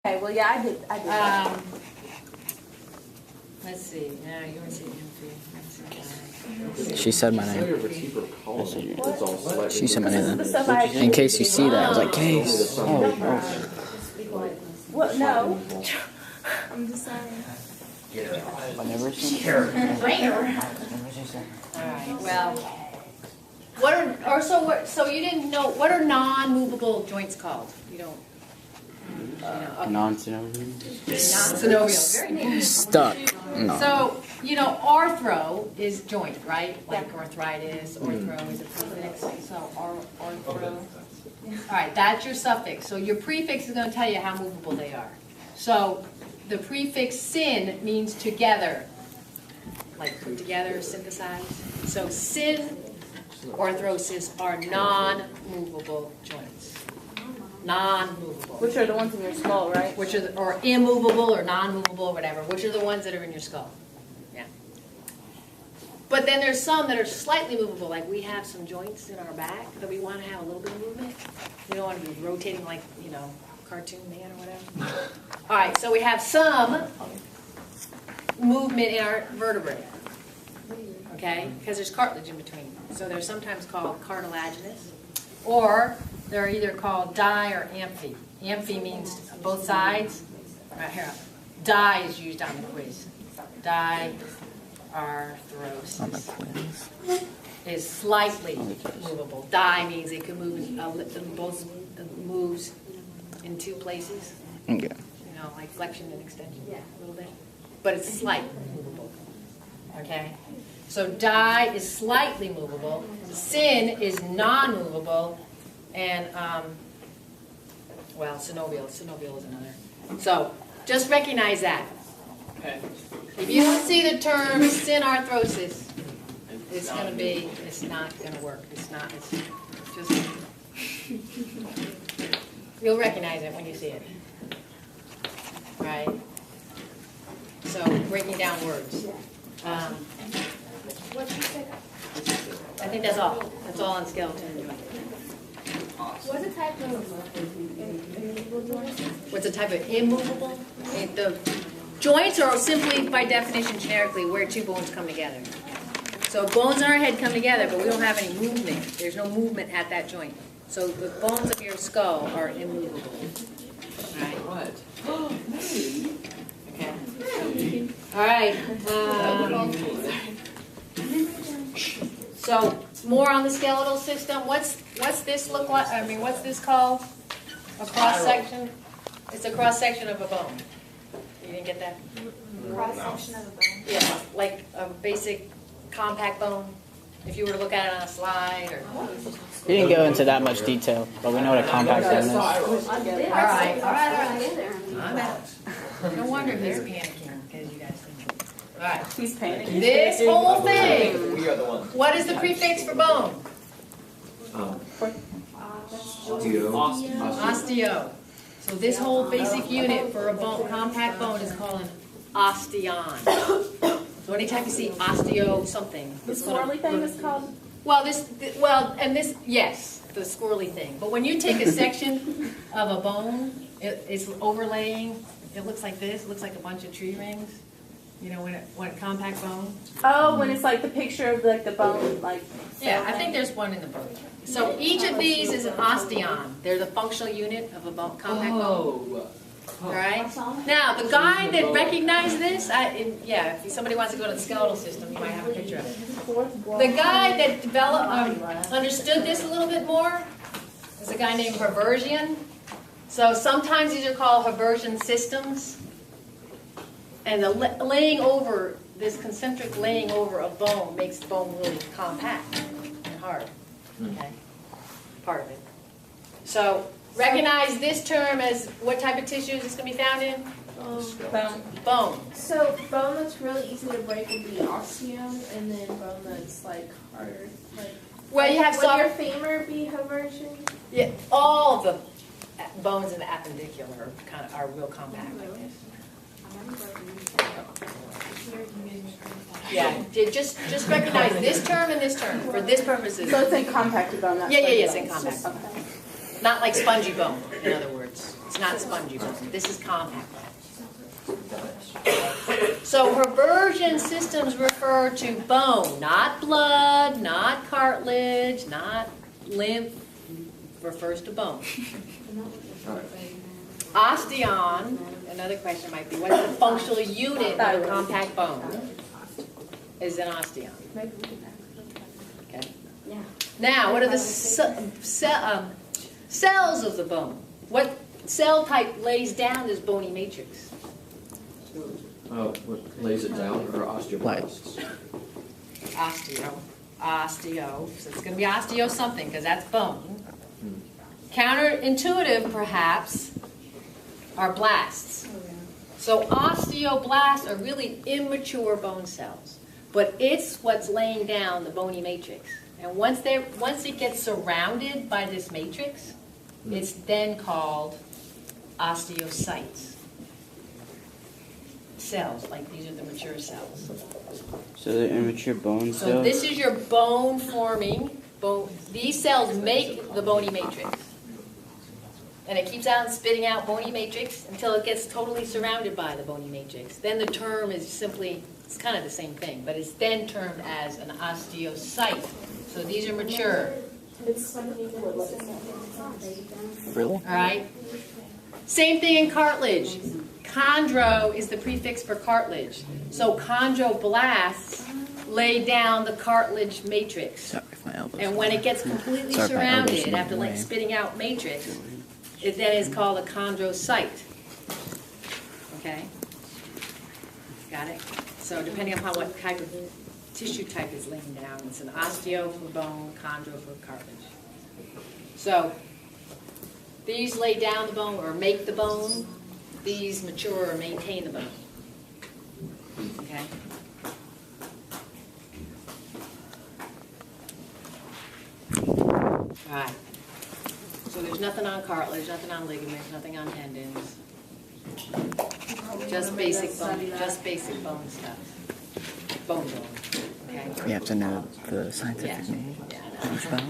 Okay, well, yeah, I did that. Let's see. Yeah, you want to see She said my name. She said my This is name. the stuff I In case you see that, I was like, Case. Oh. What? No. I'm just saying. I never seen Alright, well, so you didn't know, what are non-movable joints called? You don't, okay. Non-synovial. Non-synovial, very nice. Stuck. No. So, arthro is joint, right? Like arthritis, ortho is a prefix, so arthro. Alright, that's your suffix. So your prefix is going to tell you how movable they are. So the prefix syn means together, like put together, synthesize. So syn orthrosis are non-movable joints. Non-movable. Which are the ones in your skull, right? Which are or immovable or non-movable or whatever. Which are the ones that are in your skull? Yeah. But then there's some that are slightly movable. Like we have some joints in our back that we want to have a little bit of movement. We don't want to be rotating like Cartoon Man or whatever. All right. So we have some movement in our vertebrae. Okay, because there's cartilage in between. So they're sometimes called cartilaginous, or they're either called di or amphi. Amphi means both sides. Right here, di is used on the quiz. Diarthrosis On the quiz. is slightly movable. Di means it can move both moves in two places. Okay. Like flexion and extension, a little bit, but it's slightly movable. Okay. So di is slightly movable, syn is non-movable, and synovial is another. So just recognize that. Okay. If you don't see the term synarthrosis, it's not gonna work. It's just you'll recognize it when you see it. Right? So breaking down words. I think that's all. That's all on skeleton joint. What's the type of immovable joint? What's a type of immovable? The joints are simply, by definition, generically, where two bones come together. So bones in our head come together, but we don't have any movement. There's no movement at that joint. So the bones of your skull are immovable. All right. What? Okay. All right. So more on the skeletal system. What's this look like? I mean, what's this called? A cross section. It's a cross section of a bone. You didn't get that? Cross section of a bone. Yeah, like a basic compact bone. If you were to look at it on a slide, or. He didn't go into that much detail, but we know what a compact bone is. All right. I'm out. No wonder he's panicking because you guys think. All right. He's panicking. This whole thing. We are the ones. What is the prefix for bone? Osteo. So this whole basic unit for a bone, compact bone, is called an osteon. So anytime you see osteo something, The swirly thing is called? yes, the squirrely thing. But when you take a section of a bone, it's overlaying. It looks like this. It looks like a bunch of tree rings. When a compact bone. Oh, when it's like the picture of like the bone, like. Yeah, I think there's one in the book. So each of these is an osteon. They're the functional unit of a bone, compact bone. All right. Now the guy that recognized this, if somebody wants to go to the skeletal system, you might have a picture of it. The guy that understood this a little bit more is a guy named Haversian. So sometimes these are called Haversian systems. And the laying over, this concentric laying over a bone makes the bone really compact and hard. Okay, part of it. So recognize this term as what type of tissue is this going to be found in? Bone. Bone. So bone that's really easy to break would be osteum, and then bone that's like harder. Well, you have would your femur be Haversian? Yeah, all the bones in the appendicular are real compact like this. Yeah, just recognize this term and this term for this purposes. So it's in compacted bone, not Yeah, it's in compact. Okay. Not like spongy bone, in other words. It's It's not spongy bone. This is compact bone. So Herbergian systems refer to bone, not blood, not cartilage, not lymph. Refers to bone. Osteon, another question might be, what's the functional unit of a compact bone? Is an osteon. Okay. Now, what are the cells of the bone? What cell type lays down this bony matrix? Oh, what lays it down, or osteoblasts? Osteo. So it's going to be osteo something, because that's bone. Counterintuitive, perhaps, are blasts. So osteoblasts are really immature bone cells, but it's what's laying down the bony matrix. And once it gets surrounded by this matrix, it's then called osteocytes. Cells, like these are the mature cells. So the immature bone So cells. this is your bone forming. These cells make the bony matrix. And it keeps out spitting out bony matrix until it gets totally surrounded by the bony matrix. Then the term is simply, it's kind of the same thing, but it's then termed as an osteocyte. So these are mature. Really? All right? Same thing in cartilage. Chondro is the prefix for cartilage. So chondroblasts lay down the cartilage matrix. Sorry if my elbows. And when it gets completely Sorry if my elbow's surrounded, in the after like way. spitting out matrix, it then is called a chondrocyte. Okay? Got it? So depending upon what type of tissue type is laying down, it's an osteo for bone, chondro for cartilage. So these lay down the bone or make the bone. These mature or maintain the bone. Okay? All right. So there's nothing on cartilage, nothing on ligaments, nothing on tendons. Just basic bone stuff. Bone. Okay? You have to know the scientific Yeah. name Yeah. of each bone.